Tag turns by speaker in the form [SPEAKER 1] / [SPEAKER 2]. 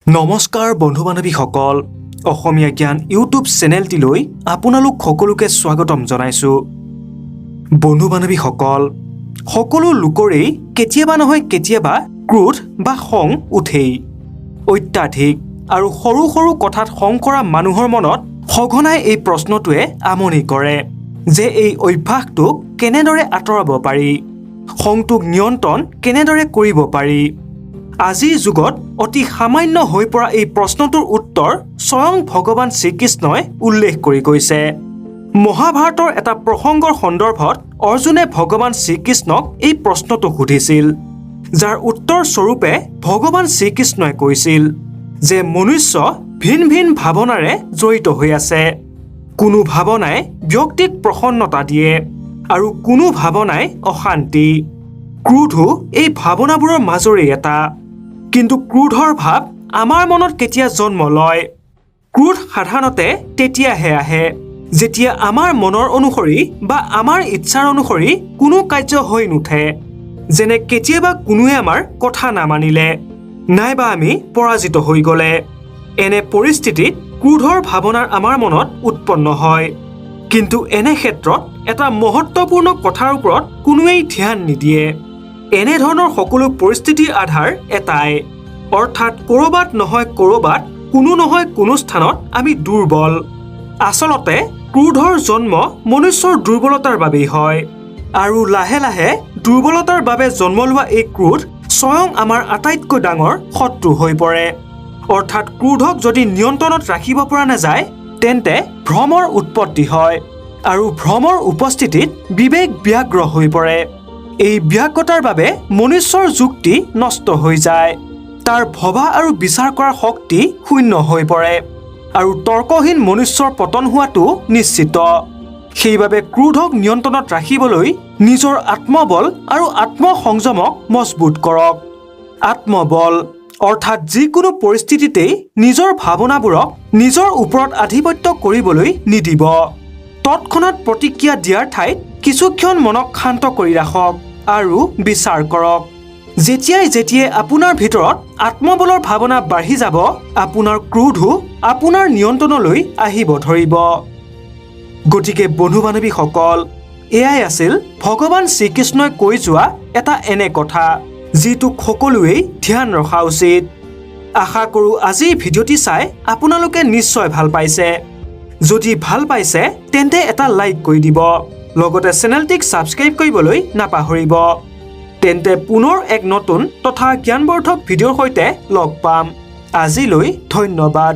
[SPEAKER 1] নমস্কাৰ বন্ধু বান্ধৱীসকল অসমীয়া জ্ঞান ইউটিউব চেনেলটিলৈ আপোনালোক সকলোকে স্বাগতম জনাইছোঁ। বন্ধু বান্ধৱীসকল সকলো লোকৰেই কেতিয়াবা নহয় কেতিয়াবা ক্ৰোধ বা খং উঠেই। অত্যাধিক আৰু সৰু সৰু কথাত খং কৰা মানুহৰ মনত সঘনাই এই প্ৰশ্নটোৱে আমনি কৰে যে এই অভ্যাসটোক কেনেদৰে আঁতৰাব পাৰি, খংটোক নিয়ন্ত্ৰণ কেনেদৰে কৰিব পাৰি। আজিৰ যুগত অতি সামান্য হৈ পৰা এই প্ৰশ্নটোৰ উত্তৰ স্বয়ং ভগৱান শ্ৰীকৃষ্ণই উল্লেখ কৰি গৈছে। মহাভাৰতৰ এটা প্ৰসংগৰ সন্দৰ্ভত অৰ্জুনে ভগৱান শ্ৰীকৃষ্ণক এই প্ৰশ্নটো সুধিছিল, যাৰ উত্তৰ স্বৰূপে ভগৱান শ্ৰীকৃষ্ণই কৈছিল যে মনুষ্য ভিন ভিন ভাৱনাৰে জড়িত হৈ আছে। কোনো ভাৱনাই ব্যক্তিক প্ৰসন্নতা দিয়ে আৰু কোনো ভাৱনাই অশান্তি। ক্ৰোধো এই ভাৱনাবোৰৰ মাজৰে এটা। কিন্তু ক্ৰোধৰ ভাৱ আমাৰ মনত কেতিয়া জন্ম লয়? ক্ৰোধ সাধাৰণতে তেতিয়াহে আহে যেতিয়া আমাৰ মনৰ অনুসৰি বা আমাৰ ইচ্ছাৰ অনুসৰি কোনো কাৰ্য হৈ নুঠে। যেনে কেতিয়াবা কোনোৱে আমাৰ কথা নামানিলে, নাইবা আমি পৰাজিত হৈ গ'লে। এনে পৰিস্থিতিত ক্ৰোধৰ ভাৱনাৰ আমাৰ মনত উৎপন্ন হয়। কিন্তু এনে ক্ষেত্ৰত এটা মহত্বপূৰ্ণ কথাৰ ওপৰত কোনোৱেই ধ্যান নিদিয়ে। এনেধৰণৰ সকলো পৰিস্থিতিৰ আধাৰ এটাই, অৰ্থাৎ ক'ৰবাত নহয় ক'ৰবাত, কোনো নহয় কোনো স্থানত আমি দুৰ্বল। আচলতে ক্ৰোধৰ জন্ম মনুষ্যৰ দুৰ্বলতাৰ বাবেই হয়, আৰু লাহে লাহে দুৰ্বলতাৰ বাবে জন্ম লোৱা এই ক্ৰোধ স্বয়ং আমাৰ আটাইতকৈ ডাঙৰ শত্ৰু হৈ পৰে। অৰ্থাৎ ক্ৰোধক যদি নিয়ন্ত্ৰণত ৰাখিব পৰা নাযায় তেন্তে ভ্ৰমৰ উৎপত্তি হয়, আৰু ভ্ৰমৰ উপস্থিতিত বিবেক ব্যাঘ্ৰ হৈ পৰে। এই ব্যাঘ্ৰতাৰ বাবে মনুষ্যৰ যুক্তি নষ্ট হৈ যায়, তাৰ ভবা আৰু বিচাৰ কৰাৰ শক্তি শূন্য হৈ পৰে, আৰু তৰ্কহীন মনুষ্যৰ পতন হোৱাটো নিশ্চিত। সেইবাবে ক্ৰোধক নিয়ন্ত্ৰণত ৰাখিবলৈ নিজৰ আত্মবল আৰু আত্মসংযমক মজবুত কৰক। আত্মবল অৰ্থাৎ যিকোনো পৰিস্থিতিতেই নিজৰ ভাৱনাবোৰক নিজৰ ওপৰত আধিপত্য কৰিবলৈ নিদিব। তৎক্ষণাত প্ৰতিক্ৰিয়া দিয়াৰ ঠাইত কিছুক্ষণ মনক শান্ত কৰি ৰাখক আৰু বিচাৰ কৰক। যেতিয়াই আপোনাৰ ভিতৰত আত্মবলৰ ভাৱনা বাঢ়ি যাব, আপোনাৰ ক্ৰোধো আপোনাৰ নিয়ন্ত্ৰণলৈ আহিব ধৰিব। গতিকে বন্ধু বান্ধৱীসকল, এয়াই আছিল ভগৱান শ্ৰীকৃষ্ণই কৈ যোৱা এটা এনে কথা যিটোক সকলোৱেই ধ্যান ৰখা উচিত। আশা কৰোঁ আজিৰ ভিডিঅ'টি চাই আপোনালোকে নিশ্চয় ভাল পাইছে। যদি ভাল পাইছে তেন্তে এটা লাইক কৰি দিব, লগতে চেনেলটিক ছাবস্ক্ৰাইব কৰিবলৈ নাপাহৰিব। তেন্তে পুনৰ এক নতুন তথা জ্ঞানবৰ্ধক ভিডিঅ'ৰ সৈতে লগ পাম। আজিলৈ ধন্যবাদ।